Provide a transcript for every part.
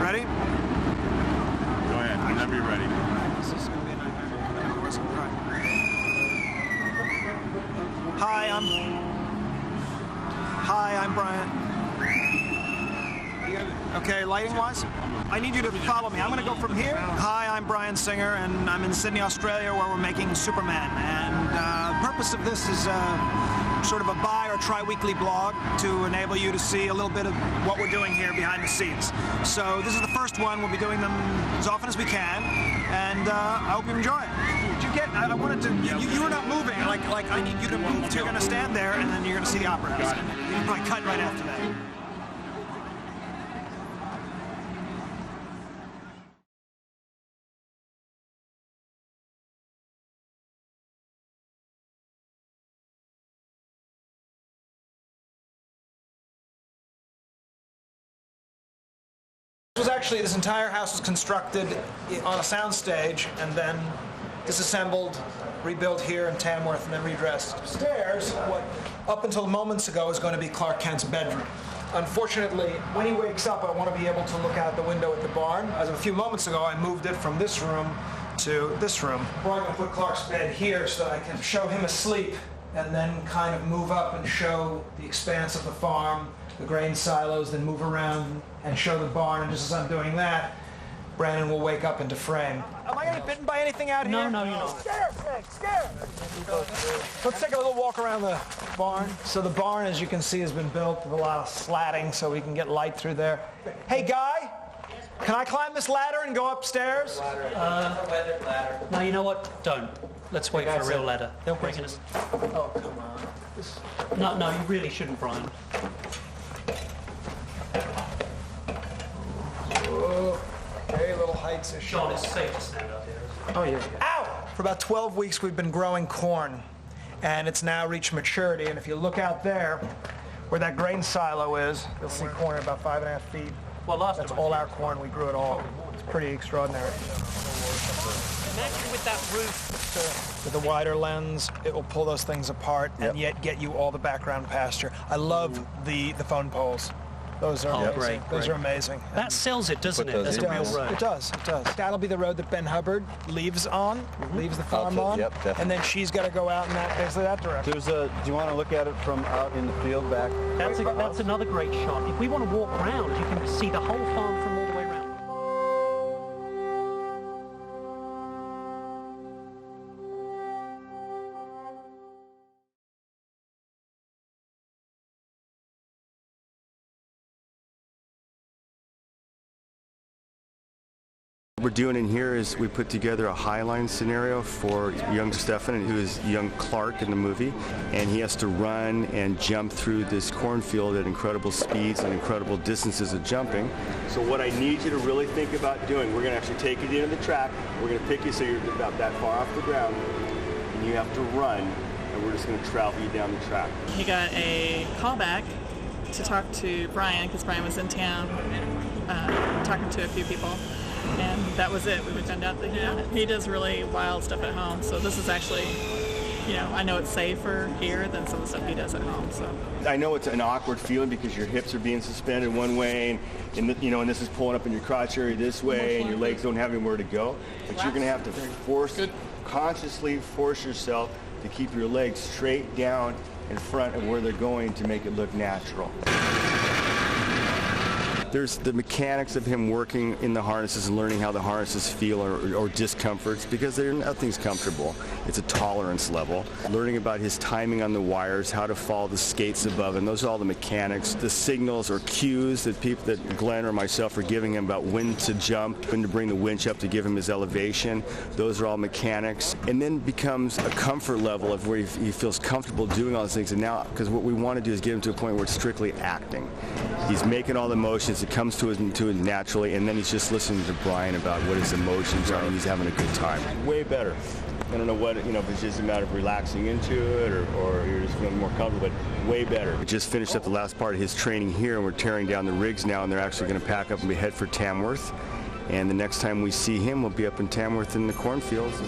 ready? Go ahead, whenever you're ready. This is going to be a nightmare. Hi, I'm Brian. Okay, lighting-wise, I need you to follow me. I'm going to go from here. Hi, I'm Brian Singer, and I'm in Sydney, Australia, where we're making Superman. And the purpose of this is sort of a buy or try weekly blog to enable you to see a little bit of what we're doing here behind the scenes. So this is the first one. We'll be doing them as often as we can, and I hope you enjoy it. Did you get? I wanted to. You were not moving. Like I need you to move. So you're going to stand there, and then you're going to see the opera house. You can probably cut right after that. This entire house was constructed on a sound stage and then disassembled, rebuilt here in Tamworth, and then redressed. Upstairs, what up until moments ago was going to be Clark Kent's bedroom. Unfortunately, when he wakes up, I want to be able to look out the window at the barn. As of a few moments ago, I moved it from this room to this room. We're going to put Clark's bed here so that I can show him asleep and then kind of move up and show the expanse of the farm, the grain silos, then move around and show the barn. And just as I'm doing that, Brandon will wake up into frame. Am I getting bitten by anything out here? No, you're not. Scared! Let's take a little walk around the barn. So the barn, as you can see, has been built with a lot of slatting so we can get light through there. Hey, Guy, can I climb this ladder and go upstairs? No, you know what? Don't. Let's wait for a real ladder. Don't break us. Oh, come on. No, you really shouldn't, Brian. Okay, little heights issue. Sean, it's safe to stand out there. Oh, yeah. Ow! For about 12 weeks, we've been growing corn, and it's now reached maturity. And if you look out there, where that grain silo is, you'll see corn at about 5.5 feet. Well, That's all our corn. We grew it all. It's pretty extraordinary. Imagine with that roof. With a wider lens, it will pull those things apart and yet get you all the background pasture. I love the phone poles. Those are amazing. Great. Those are amazing. That sells it, doesn't it? That's a real road. It does. That'll be the road that Ben Hubbard leaves on, leaves the farm on, and then she's got to go out in that direction. Do you want to look at it from out in the field back? That's another great shot. If we want to walk around, you can see the whole farm from all the way around. What we're doing in here is we put together a highline scenario for young Stefan, who is young Clark in the movie, and he has to run and jump through this cornfield at incredible speeds and incredible distances of jumping. So what I need you to really think about doing, we're going to actually take you into the track, we're going to pick you so you're about that far off the ground, and you have to run, and we're just going to travel you down the track. He got a call back to talk to Brian, because Brian was in town talking to a few people. And that was it. We would find out that he does really wild stuff at home. So this is actually, I know it's safer here than some of the stuff he does at home. So I know it's an awkward feeling because your hips are being suspended one way, and this is pulling up in your crotch area this way, and your legs don't have anywhere to go. But you're going to have to consciously force yourself to keep your legs straight down in front of where they're going to make it look natural. There's the mechanics of him working in the harnesses and learning how the harnesses feel or discomforts, because nothing's comfortable. It's a tolerance level. Learning about his timing on the wires, how to follow the skates above, and those are all the mechanics. The signals or cues that Glenn or myself are giving him about when to jump, when to bring the winch up to give him his elevation. Those are all mechanics. And then becomes a comfort level of where he feels comfortable doing all those things. And now, because what we want to do is get him to a point where it's strictly acting. He's making all the motions. It comes to him naturally, and then he's just listening to Brian about what his emotions are, and he's having a good time. Way better. I don't know what, if it's just a matter of relaxing into it or you're just feeling more comfortable, but way better. We just finished up the last part of his training here, and we're tearing down the rigs now, and they're actually going to pack up and head for Tamworth. And the next time we see him, we'll be up in Tamworth in the cornfields.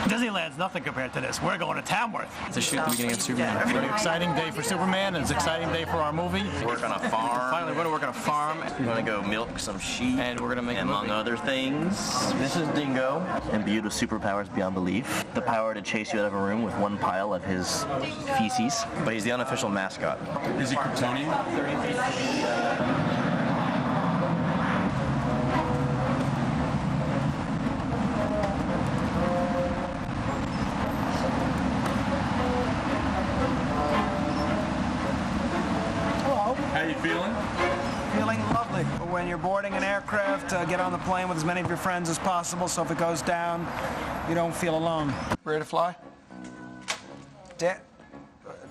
Disneyland's nothing compared to this. We're going to Tamworth. To shoot the beginning of Superman. It's an exciting day for Superman, and it's an exciting day for our movie. Work on a farm. Finally, we're going to work on a farm. We're going to go milk some sheep. And we're going to make a among movie. other things. This is Dingo, imbued with superpowers beyond belief. The power to chase you out of a room with one pile of his feces. But he's the unofficial mascot. Is he Kryptonian? How you feeling? Feeling lovely. When you're boarding an aircraft, get on the plane with as many of your friends as possible, so if it goes down, you don't feel alone. Ready to fly?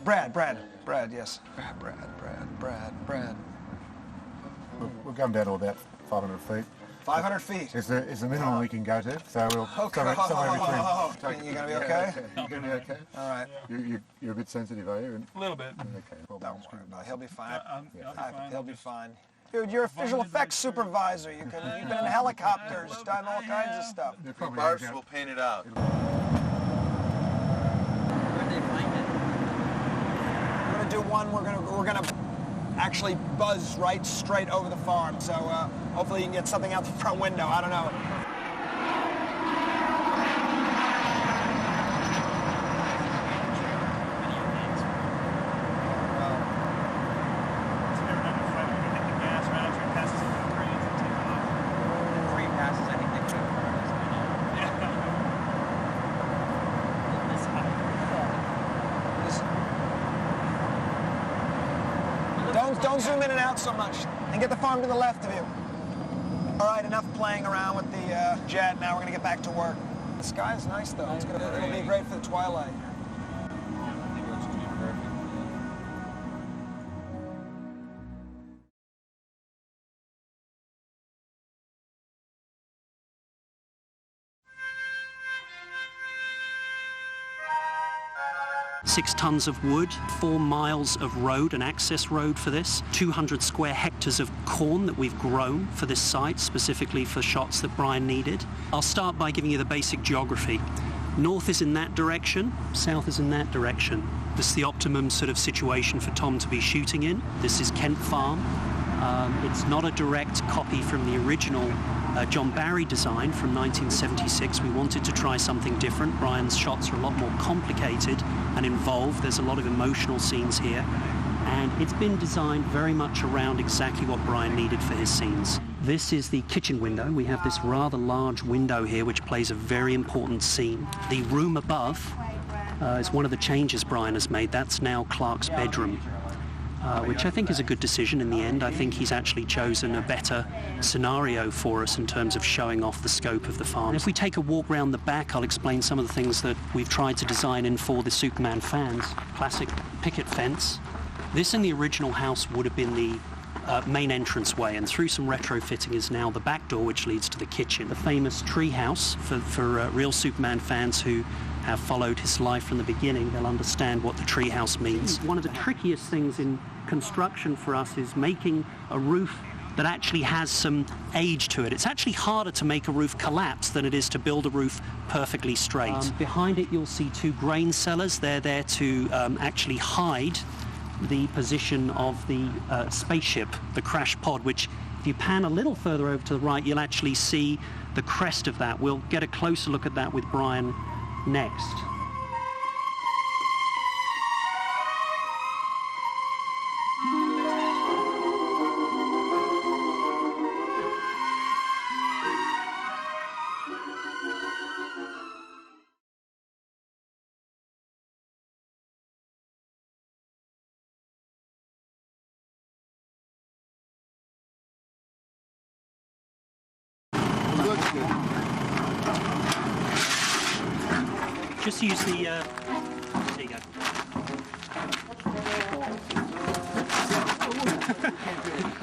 Brad, yes. Brad. We're going down to about 500 feet. 500 feet. Is the minimum we can go to, so we'll somewhere between. You gonna be okay? You gonna be okay? All right. You're a bit sensitive, are you? A little bit. Okay. Don't worry about it. He'll be fine. fine. He'll be fine. Dude, you're a visual effects supervisor. You've been in helicopters, done all kinds of stuff. Barbs will paint it out. We're gonna do one. We're gonna actually buzz right straight over the farm. So hopefully you can get something out the front window. I don't know. Don't zoom in and out so much, and get the farm to the left of you. All right, enough playing around with the jet. Now we're gonna get back to work. The sky's nice though. It'll be great for the twilight. Six tons of wood, 4 miles of road, an access road for this, 200 square hectares of corn that we've grown for this site, specifically for shots that Brian needed. I'll start by giving you the basic geography. North is in that direction, south is in that direction. This is the optimum sort of situation for Tom to be shooting in. This is Kent Farm. It's not a direct copy from the original John Barry design from 1976. We wanted to try something different. Brian's shots are a lot more complicated and involved. There's a lot of emotional scenes here. And it's been designed very much around exactly what Brian needed for his scenes. This is the kitchen window. We have this rather large window here which plays a very important scene. The room above is one of the changes Brian has made. That's now Clark's bedroom. Which I think is a good decision in the end. I think he's actually chosen a better scenario for us in terms of showing off the scope of the farm. And if we take a walk round the back, I'll explain some of the things that we've tried to design in for the Superman fans. Classic picket fence. This in the original house would have been the main entranceway, and through some retrofitting is now the back door which leads to the kitchen. The famous tree house for real Superman fans who have followed his life from the beginning, they'll understand what the treehouse means. One of the trickiest things in construction for us is making a roof that actually has some age to it. It's actually harder to make a roof collapse than it is to build a roof perfectly straight. Behind it you'll see 2 grain cellars. They're there to actually hide the position of the spaceship, the crash pod, which if you pan a little further over to the right, you'll actually see the crest of that. We'll get a closer look at that with Brian next. Just use the, there you go.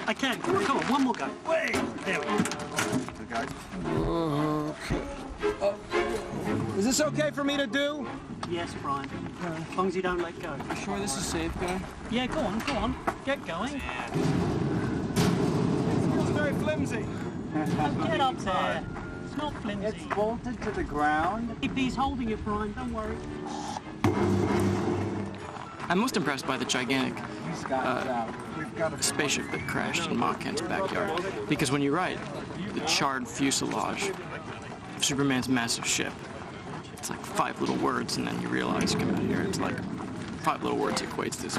I can. Come on, one more go. Wait. There we go. Is this okay for me to do? Yes, Brian. As long as you don't let go. You sure this is safe, guy? Yeah, go on. Get going. It's very flimsy. Get up there. It's not flimsy. It's bolted to the ground. If he's holding it, Brian, don't worry. I'm most impressed by the gigantic spaceship that crashed in Mark Kent's backyard. Because when you write the charred fuselage of Superman's massive ship, it's like 5 little words, and then you realize you come out here, it's like 5 little words equates this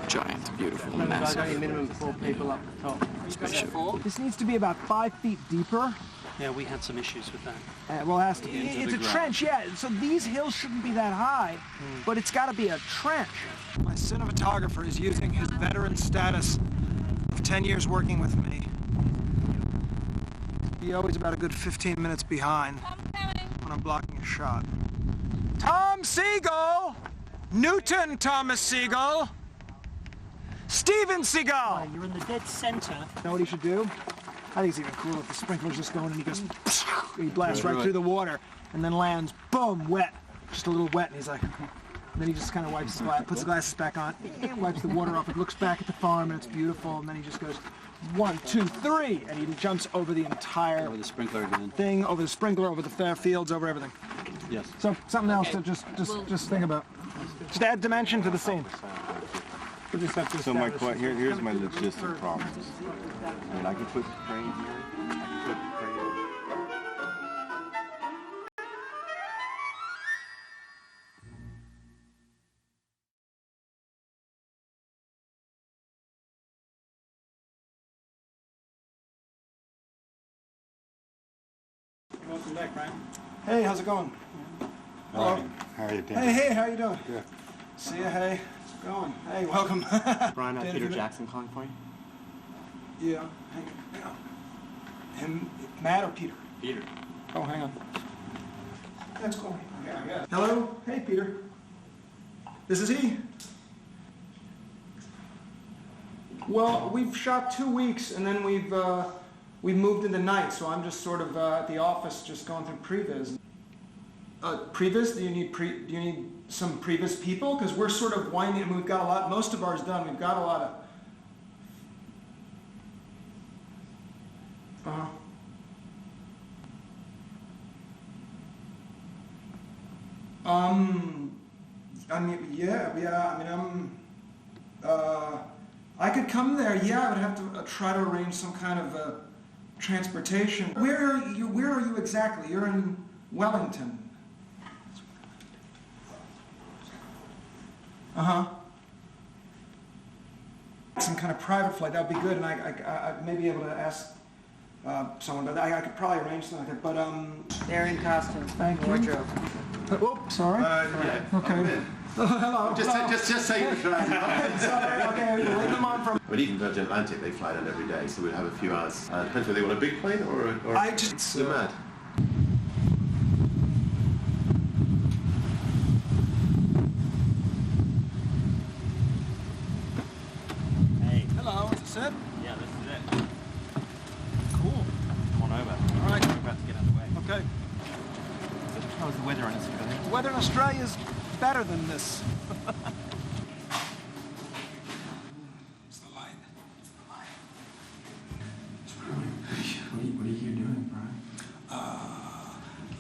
giant, beautiful, massive Minimum 4 people up the top. spaceship. This needs to be about 5 feet deeper. Yeah, we had some issues with that. Well, it has to be. It's a trench, yeah. So these hills shouldn't be that high, but it's got to be a trench. My cinematographer is using his veteran status of 10 years working with me. He's always about a good 15 minutes behind when I'm blocking a shot. Tom Siegel! Newton Thomas Siegel! Steven Seagal! You're in the dead center. Know what he should do? I think it's even cooler if the sprinkler's just going and he goes, he blasts right through the water and then lands, boom, wet. Just a little wet, and he's like, and then he just kind of wipes his glass, puts the glasses back on, wipes the water off, and looks back at the farm, and it's beautiful, and then he just goes, 1, 2, 3, and he jumps over the entire Over the sprinkler again. thing, over the sprinkler, over the fair fields, over everything. Yes. So something else to just think about. Just add dimension to the scene. We just have to So my establish- here's my logistic problems. I mean, I can put the crane here. I can put the crane. Welcome back, Brian. Hey, how's it going? Hello. How are you doing? Hey, how you doing? Good. See ya, hey. How's it going? Hey, welcome. Brian, Dan, Peter if you- Jackson calling for you. Yeah, hang on. Him, Matt or Peter? Peter. Oh, hang on. That's cool. Yeah. Hello? Hey, Peter. This is he. Well, we've shot 2 weeks, and then we've moved into night, so I'm just sort of at the office, just going through previs. Previs? Do you need some previs people? Because we're sort of winding, and we've got a lot. Most of ours done. We've got a lot of. I mean, yeah. I mean, I could come there. Yeah, I would have to try to arrange some kind of transportation. Where are you exactly? You're in Wellington. Some kind of private flight. That would be good, and I may be able to ask someone, but I could probably arrange something like that. But They're in costume. Thank you. Wardrobe. Whoop, sorry. Yeah. Okay. Hello. Just say you're trying. Sorry. Okay, leave them on from. But even Virgin Atlantic, they fly down every day, so we'll have a few hours. Depends whether they want a big plane or I just. you're mad. Hey. Hello, is this it? Yeah, this is it. Cool. Come on over. All right. We're about to get underway. Okay. How's the weather on Australia? The weather in Australia is better than this. It's the light. It's the light. It's Brian. What are you here doing, Brian?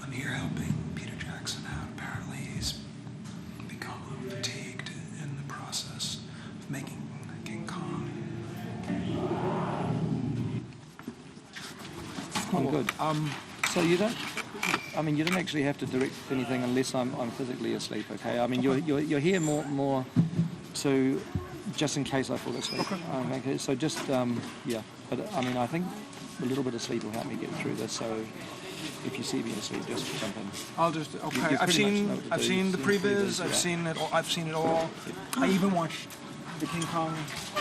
I'm here helping Peter Jackson out. Apparently he's become a little fatigued in the process of making King Kong. Oh, good. So you don't. I mean, you don't actually have to direct anything unless I'm physically asleep. Okay. I mean, you're here more so just in case I fall asleep. Okay. So just yeah. But I mean, I think a little bit of sleep will help me get through this. So if you see me asleep, just jump in. I'll just You okay. pretty much know what to I've do. seen the You've seen previs. previs, I've yeah. seen it. I've seen it all. I even watched the King Kong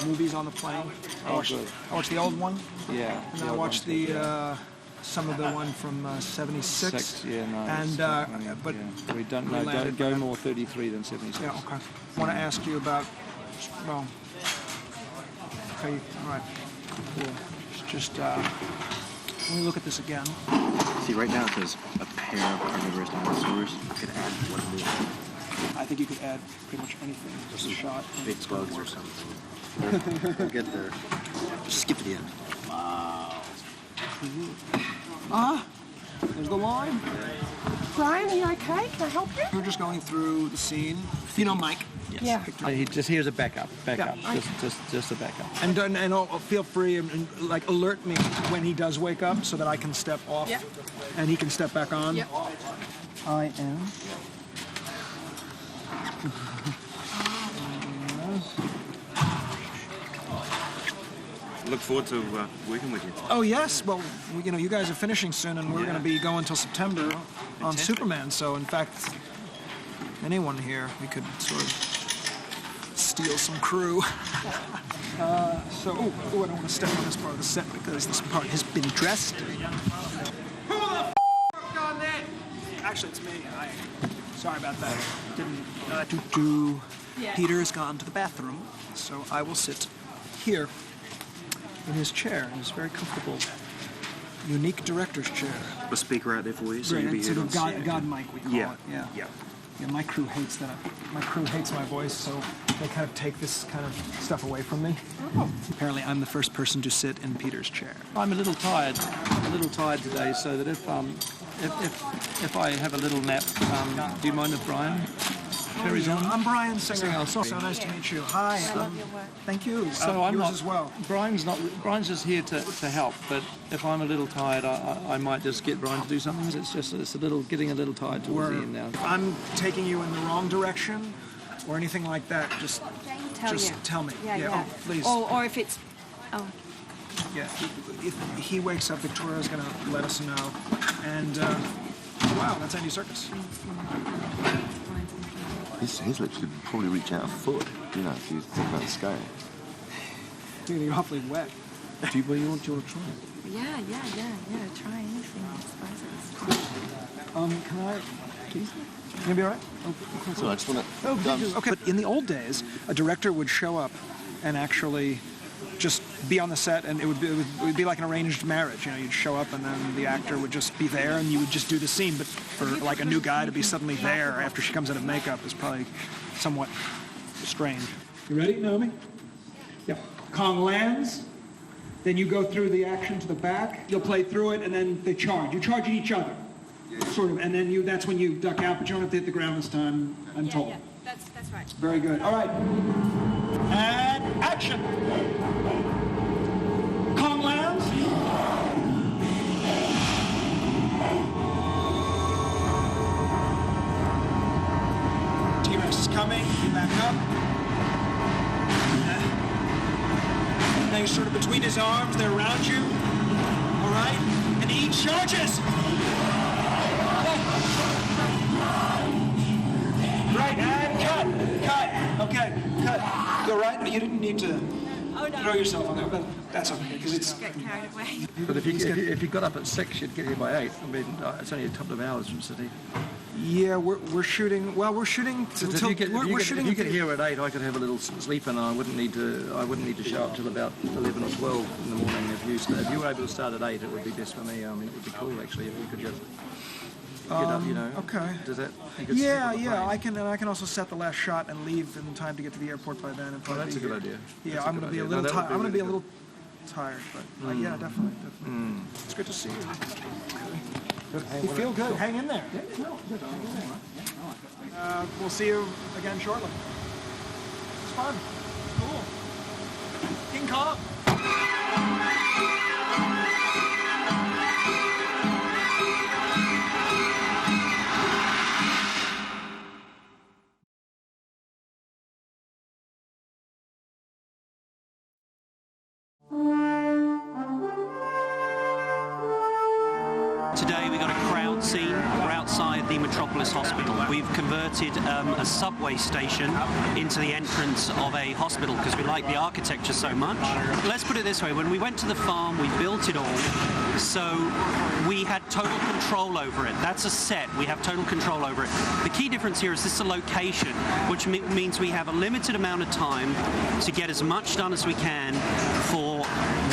movies on the plane. I Oh, watched, good. I watched the old one, Yeah. and the I old watched ones, the some of the one from '76. Six, yeah, no. And it's- but yeah. We don't we know. landed Go back. more 33 than 76. yeah, okay. I want to ask you about. Well, okay, all right. Cool. It's just let me look at this again. See, right now it says a pair of carnivorous dinosaurs. You could add one more. I think you could add pretty much anything. Just a shot. Big bugs or something. We'll get there. Just skip to the end. Wow. There's the line. Brian, are you okay? Can I help you? We're just going through the scene. You know Mike? Yeah. Here's a backup. Yeah. Just a backup. And feel free and like alert me when he does wake up so that I can step off and he can step back on. Yep. I am. Look forward to working with you. Oh yes, well, you guys are finishing soon, and we're going to be going until September on Superman. So, in fact, anyone here, we could sort of steal some crew. I don't want to step on this part of the set because this part has been dressed. Who the f*** on that? Actually, it's me. Sorry about that. Peter has gone to the bathroom, so I will sit here. In his chair, in his very comfortable, unique director's chair. A speaker out there for you, so you'll be sort able of to God mic, we call it. Yeah, my crew hates that. My crew hates my voice, so they kind of take this kind of stuff away from me. Oh. Apparently, I'm the first person to sit in Peter's chair. I'm a little tired. Today, so that if I have a little nap, do you mind if Brian carries on? I'm Brian Singer. So nice to meet you. Hi. I love your work. Thank you. So I'm yours not as well. Brian's just here to help. But if I'm a little tired, I might just get Brian to do something. It's getting a little tired towards the end now. If I'm taking you in the wrong direction or anything like that, just tell me. Yeah. Oh, please. Or if it's. Oh. Yeah. If he wakes up, Victoria's gonna let us know. And wow, that's Andy Serkis. His lips could probably reach out a foot, if you think about the scale. Dude, you're awfully wet. Do you want to try it? Yeah. Try anything, I suppose. Can I? Please? You gonna be all right? So I just want to... Okay, but in the old days, a director would show up and actually just be on the set, and it would be like an arranged marriage. You'd show up, and then the actor would just be there, and you would just do the scene. But for like a new guy to be suddenly there after she comes out of makeup is probably somewhat strange. You ready, Naomi? Yeah. Kong lands. Then you go through the action to the back. You'll play through it, and then they charge. You charge at each other, sort of, and then that's when you duck out. But you don't have to hit the ground this time, I'm told. Yeah. That's right. Very good. All right. And action. Kong lands. T-Rex is coming. You back up. Now you're sort of between his arms. They're around you. All right. And he charges. Right, and cut. Okay, cut. You all right? You didn't need to throw yourself on there, but that's okay, because it's... Get carried away. But if you got up at 6, you'd get here by 8. I mean, it's only a couple of hours from City. Yeah, we're shooting. Well, we're shooting. So if you get here at 8, I could have a little sleep, and I wouldn't need to show up till about 11 or 12 in the morning. If you were able to start at 8, it would be best for me. I mean, it would be cool actually if you could just get up. Okay. Does that? Yeah. I can also set the last shot and leave in time to get to the airport by then. Oh, that's a good idea. Yeah, I'm gonna be a little tired. I'm gonna be a little tired, but yeah, definitely. It's good to see you. You feel good. Hang in there. We'll see you again shortly. It's fun. It's cool. King Kong. Today we got a crowd scene. We're outside the Metropolis Hospital. We've converted a subway station into the entrance of a hospital because we like the architecture so much. Let's put it this way, when we went to the farm, we built it all, so we had total control over it. That's a set, we have total control over it. The key difference here is this is a location, which means we have a limited amount of time to get as much done as we can for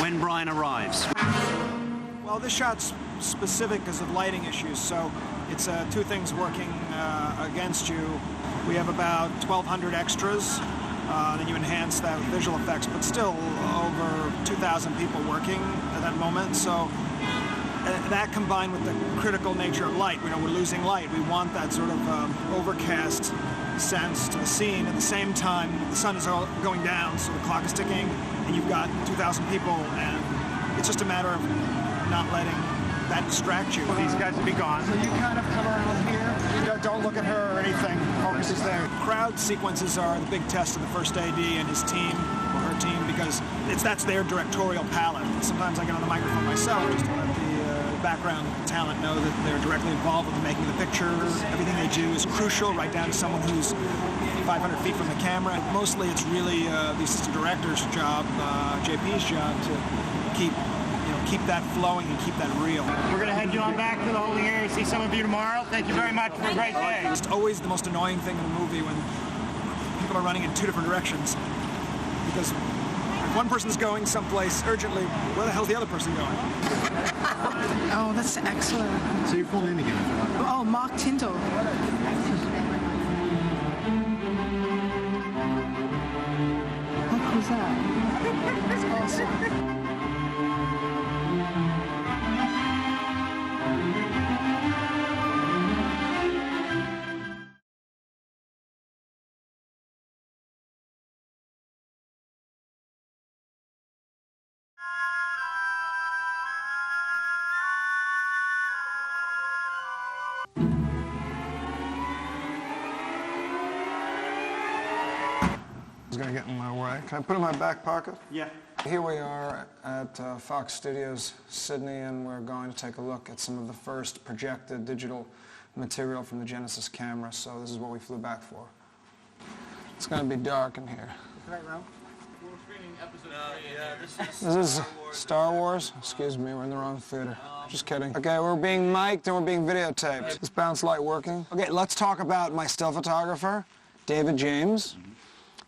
when Brian arrives. Well, this shot's specific because of lighting issues, so it's two things working against you. We have about 1,200 extras, then you enhance that with visual effects, but still over 2,000 people working at that moment, so And that combined with the critical nature of light, we're losing light. We want that sort of overcast sense to the scene. At the same time, the sun is all going down, so the clock is ticking, and you've got 2,000 people, and it's just a matter of not letting that distract you. These guys will be gone. So you kind of come around here. You don't look at her or anything. Focus is there. Crowd sequences are the big test of the first AD and his team, or her team, because that's their directorial palette. Sometimes I get on the microphone myself just to let the background talent know that they're directly involved with making the picture. Everything they do is crucial, right down to someone who's 500 feet from the camera. Mostly it's really the assistant director's job, JP's job, to keep that flowing and keep that real. We're going to head you on back to the holding area to see some of you tomorrow. Thank you very much for a great day. It's always the most annoying thing in a movie when people are running in two different directions. Because if one person's going someplace urgently, where the hell's the other person going? Oh, that's excellent. So you're full in again. Oh, Mark Tyndall. What was that? That's awesome. Is going to get in my way. Can I put it in my back pocket? Yeah. Here we are at Fox Studios, Sydney, and we're going to take a look at some of the first projected digital material from the Genesis camera. So this is what we flew back for. It's going to be dark in here. This is Star Wars. Excuse me, we're in the wrong theater. Just kidding. Okay, we're being mic'd and we're being videotaped. Is bounce light working? Okay, let's talk about my still photographer, David James,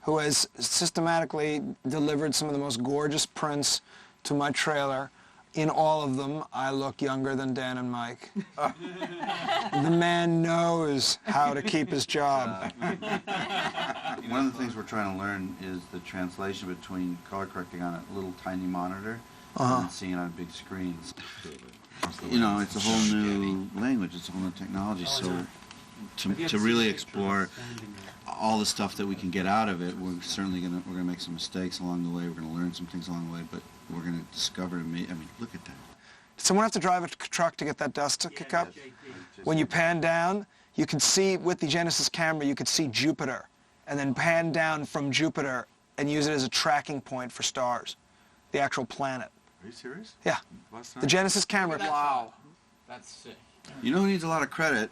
who has systematically delivered some of the most gorgeous prints to my trailer. In all of them, I look younger than Dan and Mike. The man knows how to keep his job. One of the things we're trying to learn is the translation between color correcting on a little tiny monitor and seeing it on big screens. You know, it's a whole new language, it's a whole new technology, so to really explore all the stuff that we can get out of it, we're gonna make some mistakes along the way. We're gonna learn some things along the way, but we're gonna discover. I mean, look at that. Did someone have to drive a truck to get that dust to kick up? When you pan down, you can see with the Genesis camera, you could see Jupiter, and then pan down from Jupiter and use it as a tracking point for stars, the actual planet. Are you serious? Yeah. The Genesis camera. Wow, that's sick. You know who needs a lot of credit